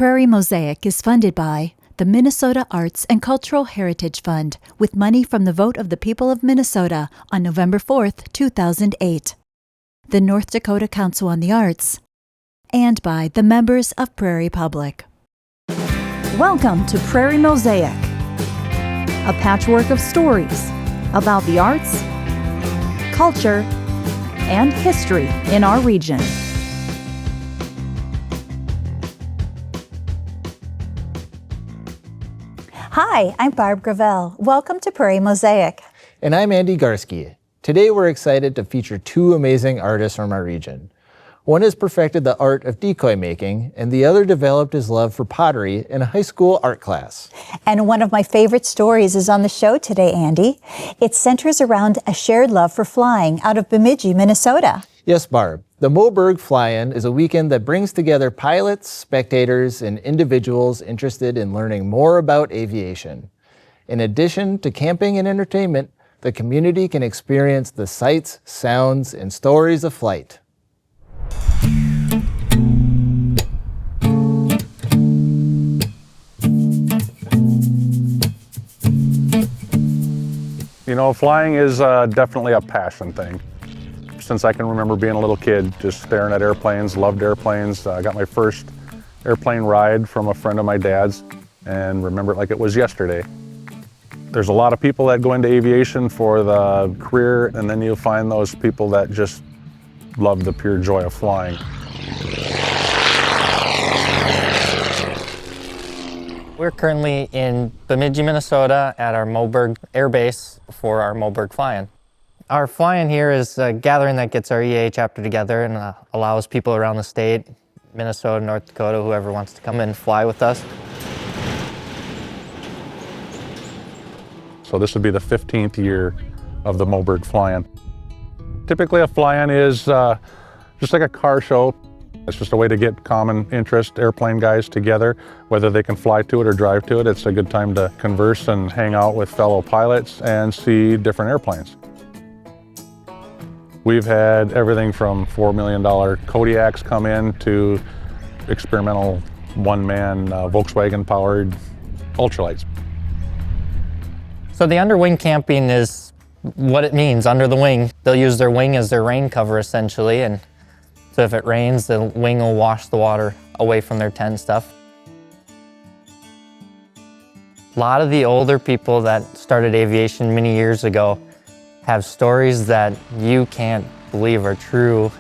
Prairie Mosaic is funded by the Minnesota Arts and Cultural Heritage Fund with money from the vote of the people of Minnesota on November 4th, 2008, the North Dakota Council on the Arts, and by the members of Prairie Public. Welcome to Prairie Mosaic, a patchwork of stories about the arts, culture, and history in our region. Hi, I'm Barb Gravel. Welcome to Prairie Mosaic. And I'm Andy Garski. Today we're excited to feature two amazing artists from our region. One has perfected the art of decoy making, and the other developed his love for pottery in a high school art class. And one of my favorite stories is on the show today, Andy. It centers around a shared love for flying out of Bemidji, Minnesota. Yes, Barb. The Moberg Fly-In is a weekend that brings together pilots, spectators, and individuals interested in learning more about aviation. In addition to camping and entertainment, the community can experience the sights, sounds, and stories of flight. You know, flying is definitely a passion thing. Since I can remember being a little kid, just staring at airplanes, loved airplanes. I got my first airplane ride from a friend of my dad's and remember it like it was yesterday. There's a lot of people that go into aviation for the career, and then you'll find those people that just love the pure joy of flying. We're currently in Bemidji, Minnesota at our Moberg Air Base for our Moberg Fly-In. Our fly-in here is a gathering that gets our EA chapter together and allows people around the state, Minnesota, North Dakota, whoever wants to come in and fly with us. So this would be the 15th year of the Moberg Fly-In. Typically a fly-in is just like a car show. It's just a way to get common interest airplane guys together, whether they can fly to it or drive to it. It's a good time to converse and hang out with fellow pilots and see different airplanes. We've had everything from $4 million Kodiaks come in to experimental one-man Volkswagen-powered ultralights. So the underwing camping is what it means, under the wing. They'll use their wing as their rain cover essentially, and so if it rains, the wing will wash the water away from their tent and stuff. A lot of the older people that started aviation many years ago have stories that you can't believe are true.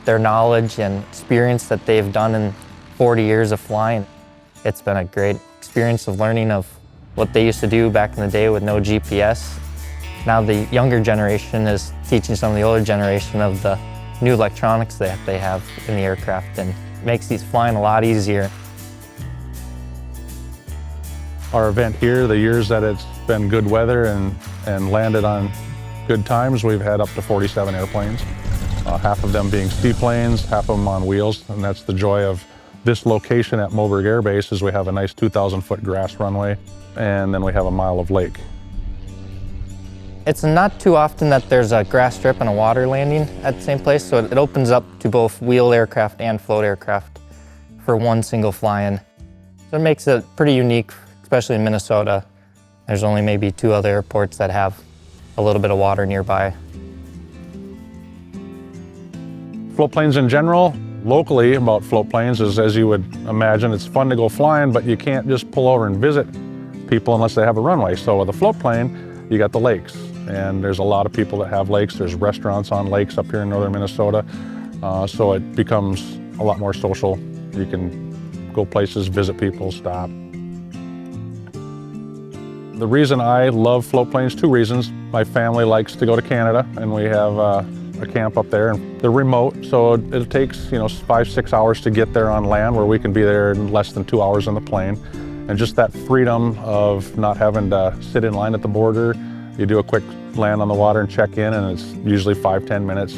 Their knowledge and experience that they've done in 40 years of flying. It's been a great experience of learning of what they used to do back in the day with no GPS. Now the younger generation is teaching some of the older generation of the new electronics that they have in the aircraft, and makes these flying a lot easier. Our event here, the years that it's been good weather and landed on good times, we've had up to 47 airplanes. Half of them being seaplanes, half of them on wheels, and that's the joy of this location at Moberg Air Base is we have a nice 2,000-foot grass runway, and then we have a mile of lake. It's not too often that there's a grass strip and a water landing at the same place, so it opens up to both wheel aircraft and float aircraft for one single fly-in. So it makes it pretty unique, especially in Minnesota. There's only maybe 2 other airports that have a little bit of water nearby. Float planes in general, locally about float planes is, as you would imagine, it's fun to go flying, but you can't just pull over and visit people unless they have a runway. So with a float plane, you got the lakes, and there's a lot of people that have lakes. There's restaurants on lakes up here in northern Minnesota, so it becomes a lot more social. You can go places, visit people, stop. The reason I love float planes, 2 reasons. My family likes to go to Canada, and we have a camp up there, and they're remote, so it takes 5-6 hours to get there on land, where we can be there in less than 2 hours in the plane. And just that freedom of not having to sit in line at the border. You do a quick land on the water and check in, and it's usually 5-10 minutes.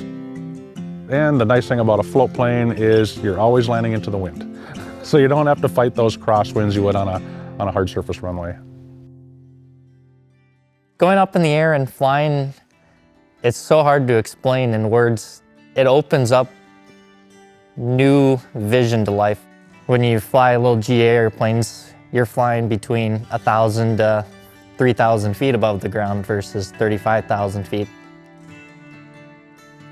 And the nice thing about a float plane is you're always landing into the wind. So you don't have to fight those crosswinds you would on a hard surface runway. Going up in the air and flying, it's so hard to explain in words. It opens up new vision to life. When you fly little GA airplanes, you're flying between 1,000 to 3,000 feet above the ground versus 35,000 feet.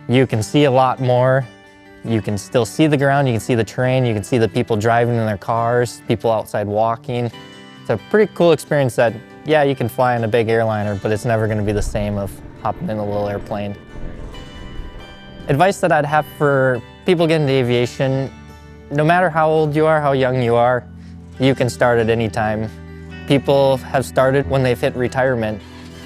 You can see a lot more. You can still see the ground, you can see the terrain, you can see the people driving in their cars, people outside walking. It's a pretty cool experience that, yeah, you can fly in a big airliner, but it's never gonna be the same of hopping in a little airplane. Advice that I'd have for people getting into aviation, no matter how old you are, how young you are, you can start at any time. People have started when they've hit retirement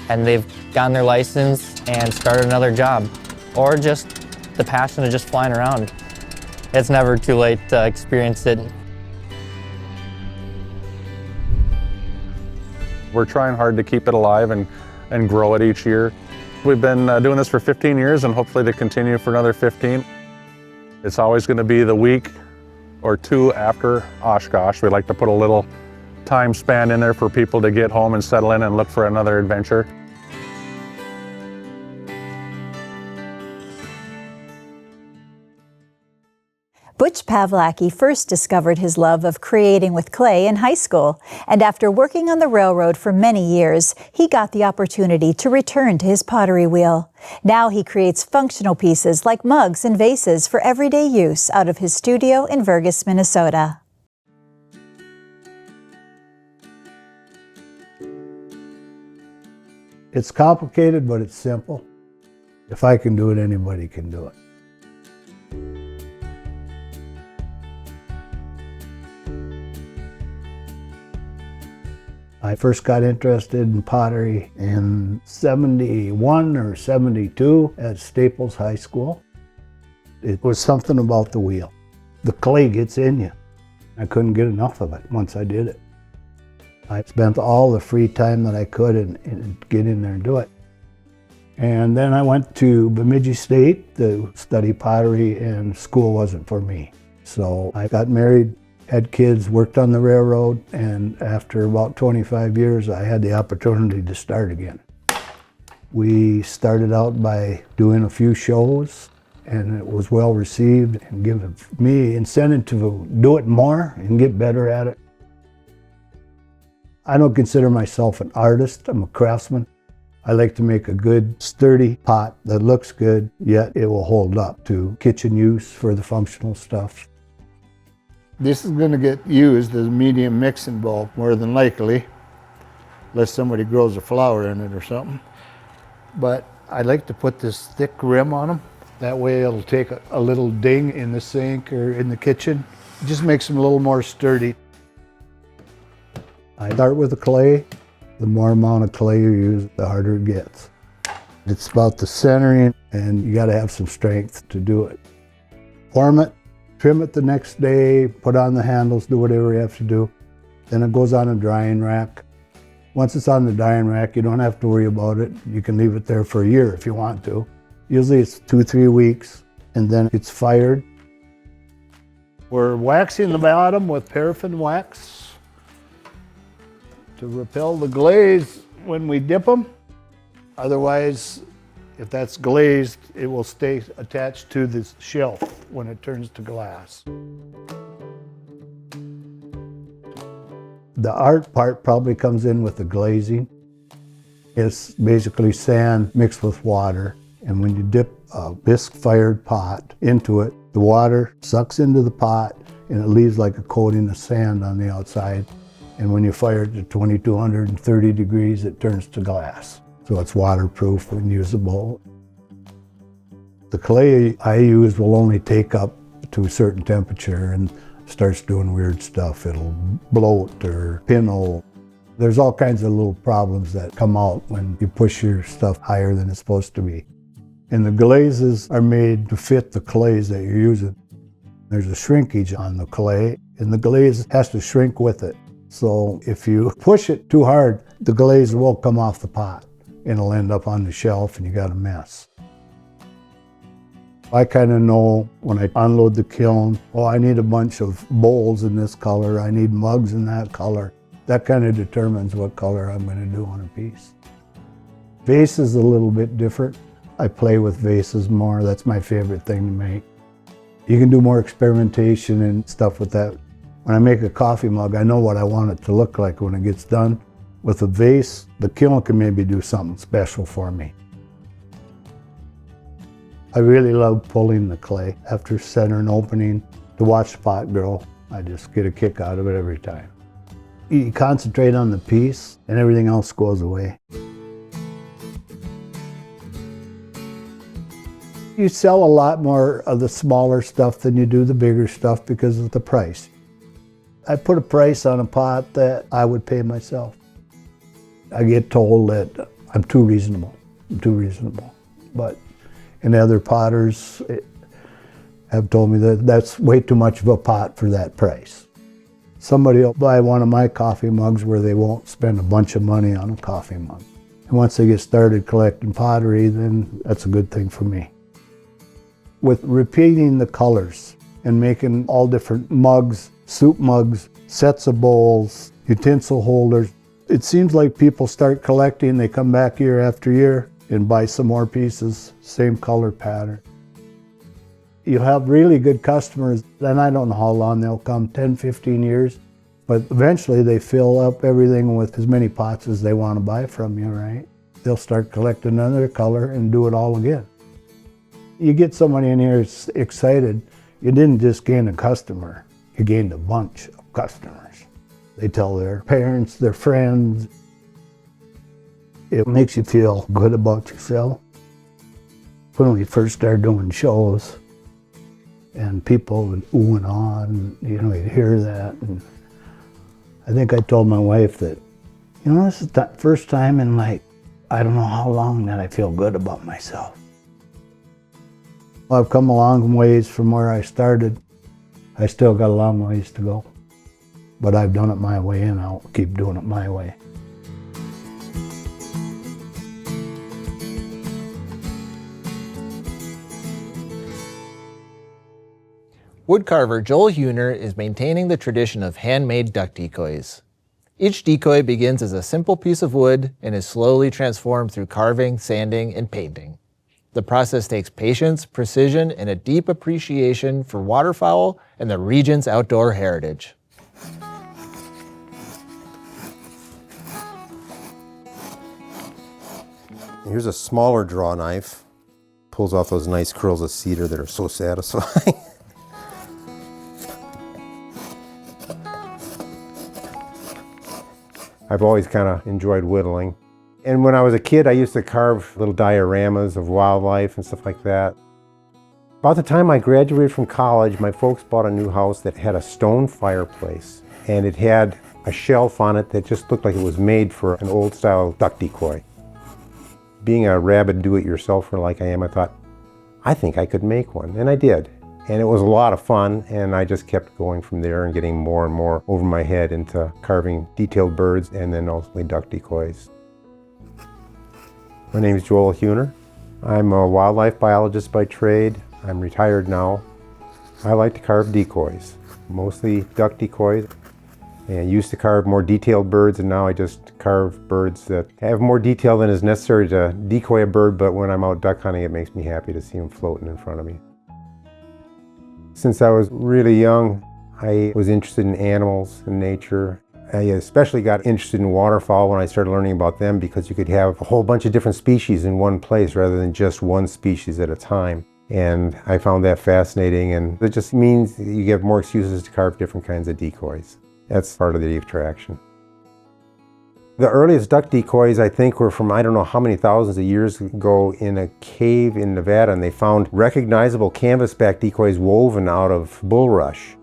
and they've gotten their license and started another job, or just the passion of just flying around. It's never too late to experience it. We're trying hard to keep it alive and grow it each year. We've been doing this for 15 years and hopefully to continue for another 15. It's always going to be the week or two after Oshkosh. We like to put a little time span in there for people to get home and settle in and look for another adventure. Butch Pavlacky first discovered his love of creating with clay in high school, and after working on the railroad for many years, he got the opportunity to return to his pottery wheel. Now he creates functional pieces like mugs and vases for everyday use out of his studio in Vergas, Minnesota. It's complicated, but it's simple. If I can do it, anybody can do it. I first got interested in pottery in 71 or 72 at Staples High School. It was something about the wheel. The clay gets in you. I couldn't get enough of it once I did it. I spent all the free time that I could and get in there and do it. And then I went to Bemidji State to study pottery, and school wasn't for me. So I got married, had kids, worked on the railroad, and after about 25 years, I had the opportunity to start again. We started out by doing a few shows, and it was well received and given me incentive to do it more and get better at it. I don't consider myself an artist, I'm a craftsman. I like to make a good, sturdy pot that looks good, yet it will hold up to kitchen use for the functional stuff. This is going to get used as a medium mixing bowl, more than likely, unless somebody grows a flower in it or something. But I like to put this thick rim on them. That way it'll take a little ding in the sink or in the kitchen. It just makes them a little more sturdy. I start with the clay. The more amount of clay you use, the harder it gets. It's about the centering, and you got to have some strength to do it. Form it. Trim it the next day, put on the handles, do whatever you have to do. Then it goes on a drying rack. Once it's on the drying rack, you don't have to worry about it. You can leave it there for a year if you want to. Usually it's 2-3 weeks, and then it's fired. We're waxing the bottom with paraffin wax to repel the glaze when we dip them. Otherwise, if that's glazed, it will stay attached to this shelf when it turns to glass. The art part probably comes in with the glazing. It's basically sand mixed with water. And when you dip a bisque-fired pot into it, the water sucks into the pot and it leaves like a coating of sand on the outside. And when you fire it to 2230 degrees, it turns to glass. So it's waterproof and usable. The clay I use will only take up to a certain temperature and starts doing weird stuff. It'll bloat or pinhole. There's all kinds of little problems that come out when you push your stuff higher than it's supposed to be. And the glazes are made to fit the clays that you're using. There's a shrinkage on the clay, and the glaze has to shrink with it. So if you push it too hard, the glaze will come off the pot. It'll end up on the shelf and you got a mess. I kind of know when I unload the kiln, oh, I need a bunch of bowls in this color, I need mugs in that color. That kind of determines what color I'm going to do on a piece. Vase is a little bit different. I play with vases more, that's my favorite thing to make. You can do more experimentation and stuff with that. When I make a coffee mug, I know what I want it to look like when it gets done. With a vase, the kiln can maybe do something special for me. I really love pulling the clay after center and opening to watch the pot grow. I just get a kick out of it every time. You concentrate on the piece and everything else goes away. You sell a lot more of the smaller stuff than you do the bigger stuff because of the price. I put a price on a pot that I would pay myself. I get told that I'm too reasonable. But and other potters have told me that that's way too much of a pot for that price. Somebody will buy one of my coffee mugs where they won't spend a bunch of money on a coffee mug. And once they get started collecting pottery, then that's a good thing for me. With repeating the colors and making all different mugs, soup mugs, sets of bowls, utensil holders, it seems like people start collecting, they come back year after year and buy some more pieces, same color pattern. You have really good customers, and I don't know how long they'll come, 10, 15 years, but eventually they fill up everything with as many pots as they want to buy from you, right? They'll start collecting another color and do it all again. You get somebody in here excited, you didn't just gain a customer, you gained a bunch of customers. They tell their parents, their friends. It makes you feel good about yourself. When we first started doing shows, and people would ooh and ah, and you'd hear that. And I think I told my wife that, this is the first time in I don't know how long that I feel good about myself. I've come a long ways from where I started. I still got a long ways to go. But I've done it my way and I'll keep doing it my way. Woodcarver Joel Huener is maintaining the tradition of handmade duck decoys. Each decoy begins as a simple piece of wood and is slowly transformed through carving, sanding, and painting. The process takes patience, precision, and a deep appreciation for waterfowl and the region's outdoor heritage. Here's a smaller draw knife. Pulls off those nice curls of cedar that are so satisfying. I've always kind of enjoyed whittling. And when I was a kid, I used to carve little dioramas of wildlife and stuff like that. About the time I graduated from college, my folks bought a new house that had a stone fireplace. And it had a shelf on it that just looked like it was made for an old-style duck decoy. Being a rabid do-it-yourselfer like I am, I thought, I think I could make one. And I did. And it was a lot of fun, and I just kept going from there and getting more and more over my head into carving detailed birds and then ultimately duck decoys. My name is Joel Huener. I'm a wildlife biologist by trade. I'm retired now. I like to carve decoys, mostly duck decoys. And I used to carve more detailed birds, and now I just carve birds that have more detail than is necessary to decoy a bird, but when I'm out duck hunting, it makes me happy to see them floating in front of me. Since I was really young, I was interested in animals and nature. I especially got interested in waterfowl when I started learning about them because you could have a whole bunch of different species in one place rather than just one species at a time. And I found that fascinating, and it just means you get more excuses to carve different kinds of decoys. That's part of the attraction. The earliest duck decoys, I think, were from I don't know how many thousands of years ago in a cave in Nevada, and they found recognizable canvasback decoys woven out of bulrush.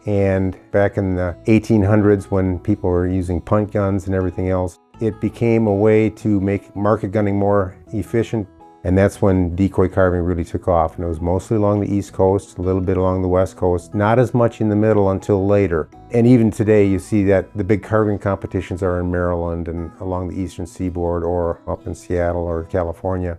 And back in the 1800s, when people were using punt guns and everything else, it became a way to make market gunning more efficient. And that's when decoy carving really took off. And it was mostly along the East Coast, a little bit along the West Coast, not as much in the middle until later. And even today, you see that the big carving competitions are in Maryland and along the Eastern Seaboard or up in Seattle or California.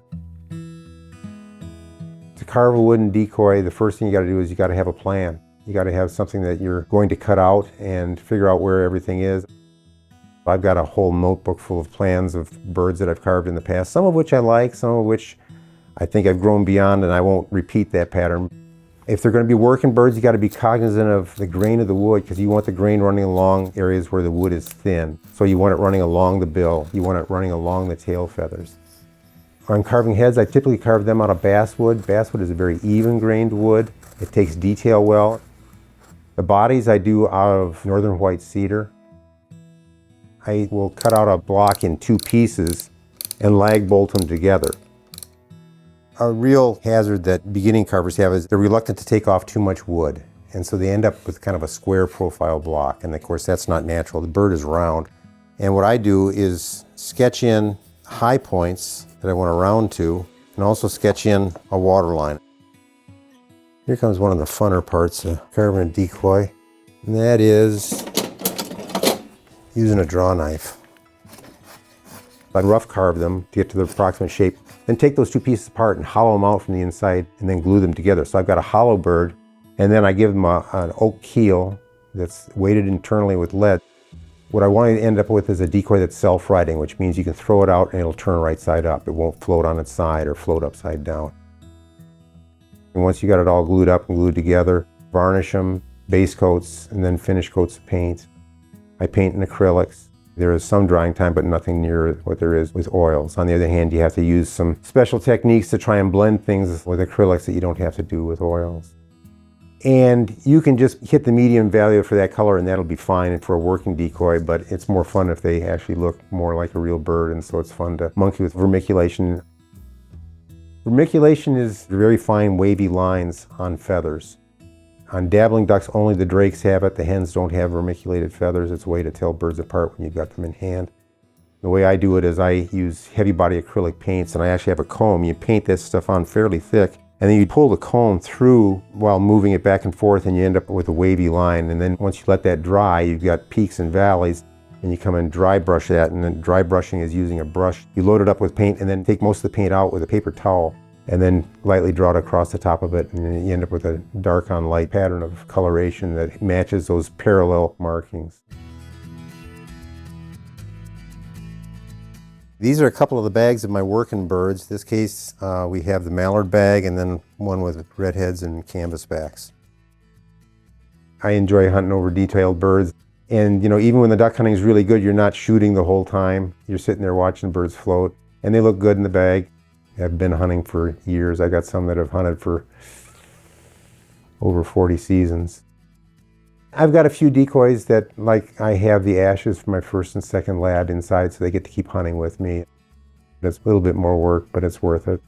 To carve a wooden decoy, the first thing you got to do is you got to have a plan. You got to have something that you're going to cut out and figure out where everything is. I've got a whole notebook full of plans of birds that I've carved in the past, some of which I like, some of which I think I've grown beyond, and I won't repeat that pattern. If they're going to be working birds, you got to be cognizant of the grain of the wood, because you want the grain running along areas where the wood is thin. So you want it running along the bill. You want it running along the tail feathers. On carving heads, I typically carve them out of basswood. Basswood is a very even-grained wood. It takes detail well. The bodies I do out of northern white cedar. I will cut out a block in 2 pieces and lag bolt them together. A real hazard that beginning carvers have is they're reluctant to take off too much wood. And so they end up with kind of a square profile block. And of course, that's not natural. The bird is round. And what I do is sketch in high points that I want to round to, and also sketch in a water line. Here comes one of the funner parts of carving a decoy, and that is using a draw knife. I rough carve them to get to the approximate shape. Then take those 2 pieces apart and hollow them out from the inside and then glue them together. So I've got a hollow bird, and then I give them an oak keel that's weighted internally with lead. What I want to end up with is a decoy that's self-righting, which means you can throw it out and it'll turn right side up. It won't float on its side or float upside down. And once you got it all glued up and glued together, varnish them, base coats, and then finish coats of paint. I paint in acrylics. There is some drying time, but nothing near what there is with oils. On the other hand, you have to use some special techniques to try and blend things with acrylics that you don't have to do with oils. And you can just hit the medium value for that color and that'll be fine for a working decoy, but it's more fun if they actually look more like a real bird, and so it's fun to monkey with vermiculation. Vermiculation is very fine wavy lines on feathers. On dabbling ducks, only the drakes have it. The hens don't have vermiculated feathers. It's a way to tell birds apart when you've got them in hand. The way I do it is I use heavy body acrylic paints, and I actually have a comb. You paint this stuff on fairly thick, and then you pull the comb through while moving it back and forth, and you end up with a wavy line. And then once you let that dry, you've got peaks and valleys, and you come and dry brush that. And then dry brushing is using a brush. You load it up with paint and then take most of the paint out with a paper towel, and then lightly draw it across the top of it, and then you end up with a dark on light pattern of coloration that matches those parallel markings. These are a couple of the bags of my working birds. In this case, we have the mallard bag and then one with redheads and canvasbacks. I enjoy hunting over detailed birds. And you know, even when the duck hunting is really good, you're not shooting the whole time. You're sitting there watching birds float, and they look good in the bag. I've been hunting for years. I got some that have hunted for over 40 seasons. I've got a few decoys that, like, I have the ashes for my first and second lab inside, so they get to keep hunting with me. It's a little bit more work, but it's worth it.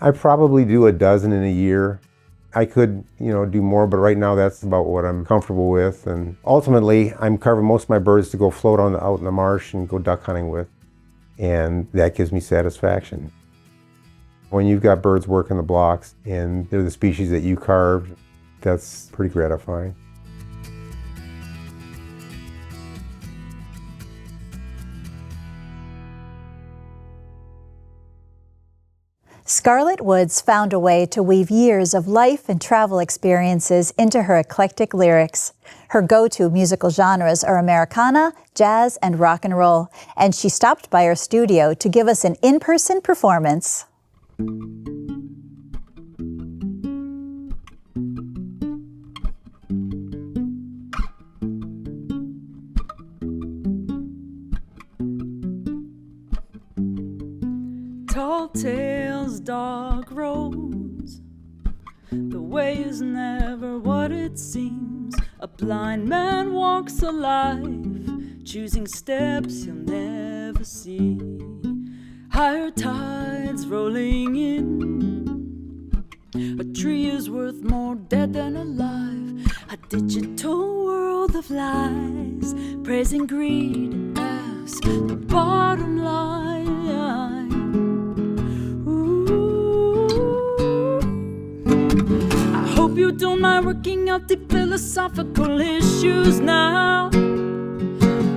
I probably do a dozen in a year. I could, do more, but right now that's about what I'm comfortable with. And ultimately, I'm carving most of my birds to go float out in the marsh and go duck hunting with. And that gives me satisfaction. When you've got birds working the blocks and they're the species that you carved, that's pretty gratifying. Skarlett Woods found a way to weave years of life and travel experiences into her eclectic lyrics. Her go-to musical genres are Americana, jazz, and rock and roll, and she stopped by our studio to give us an in-person performance. Tall tales, dark roads. The way is never what it seems. A blind man walks alive, choosing steps he'll never see. Higher tides rolling in. A tree is worth more dead than alive. A digital world of lies, praising greed as the bottom line. You don't mind working out the philosophical issues now.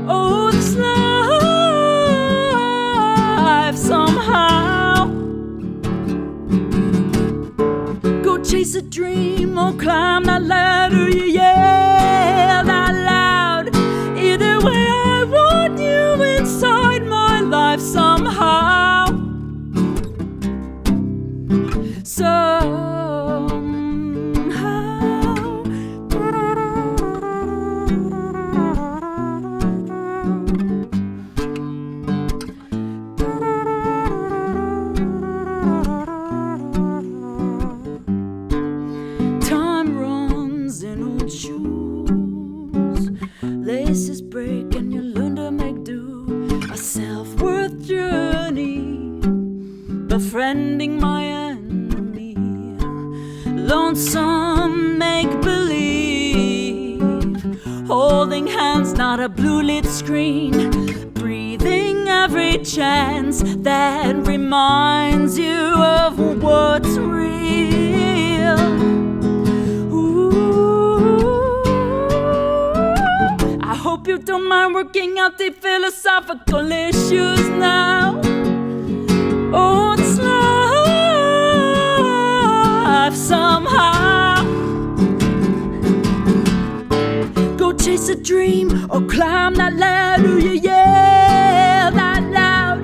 Oh, this life somehow. Go chase a dream or climb that ladder. You yell out loud. Either way, I want you inside my life somehow. willing hands, not a blue lit screen. Breathing every chance that reminds you of what's real. I hope you don't mind working out the philosophical issues now. Oh, it's life somehow. Go chase a dream or climb that ladder, you yell that loud.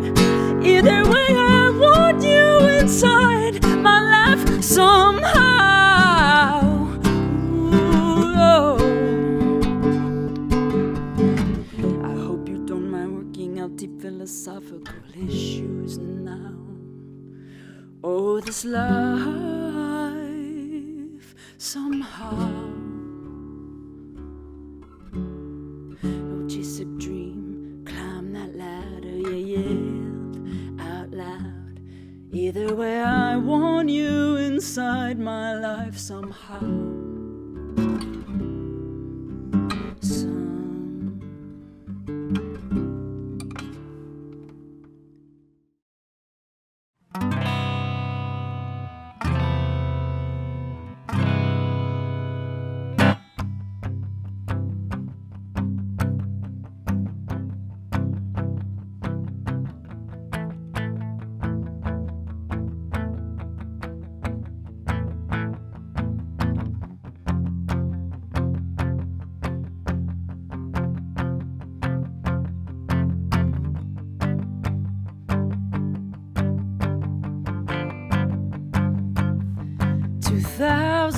Either way, I want you inside my life somehow. Ooh, oh. I hope you don't mind working out the philosophical issues now. Oh, this life somehow. Oh, chase a dream, climb that ladder, you yelled out loud. Either way, I want you inside my life somehow.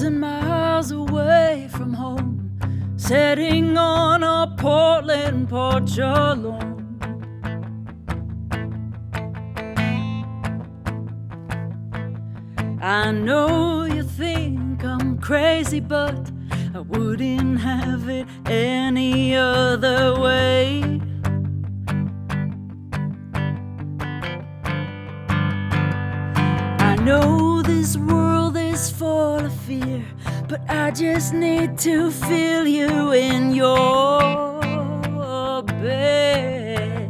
Miles away from home, sitting on a Portland porch alone. I know you think I'm crazy, but I wouldn't have it any other way. I know this world is full of fear, but I just need to feel you in your bed.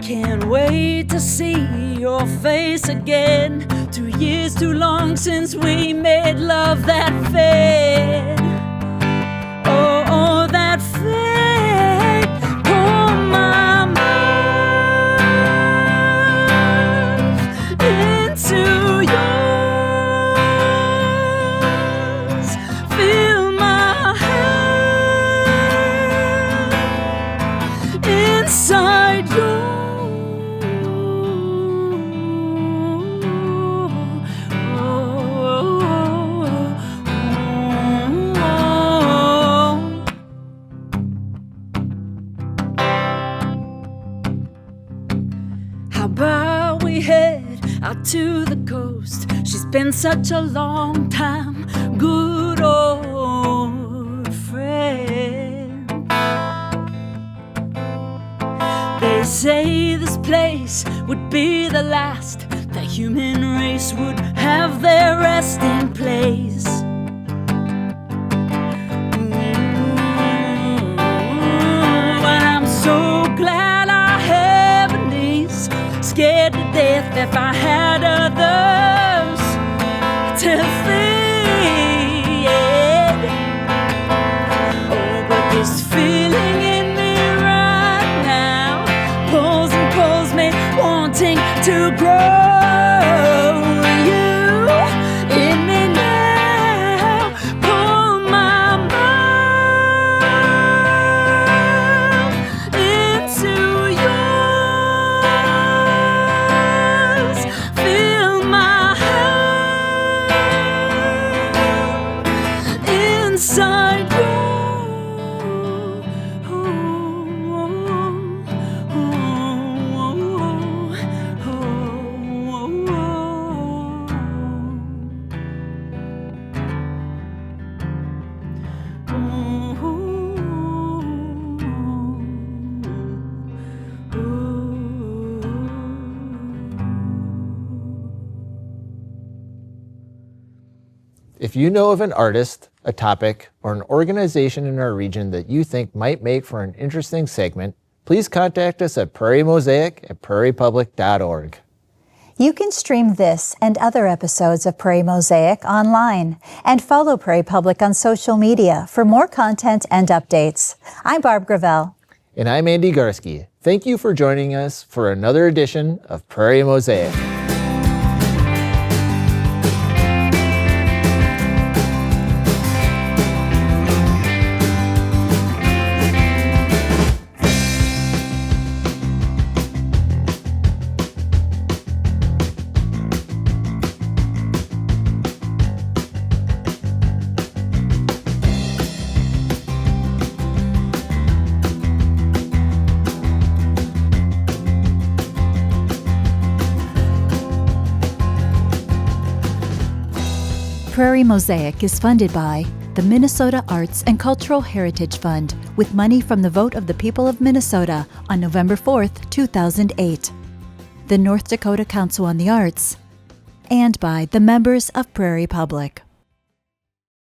Can't wait to see your face again. 2 years too long since we made love that fed. Oh, oh, that fed. Pour my mouth into yours. Feel my hand inside yours. Out to the coast. She's been such a long time, good old friend. They say this place would be the last, the human race would have their resting place. And I'm so glad I have a niece, scared to death if I had others to feed. Oh, but this feeling in me right now pulls and pulls me, wanting to grow you in me now. Pull my mouth into yours. Feel my hand inside you. If you know of an artist, a topic, or an organization in our region that you think might make for an interesting segment, please contact us at prairiemosaic@prairiepublic.org. You can stream this and other episodes of Prairie Mosaic online and follow Prairie Public on social media for more content and updates. I'm Barb Gravel. And I'm Andy Garski. Thank you for joining us for another edition of Prairie Mosaic. Prairie Mosaic is funded by the Minnesota Arts and Cultural Heritage Fund with money from the vote of the people of Minnesota on November 4th, 2008, the North Dakota Council on the Arts, and by the members of Prairie Public.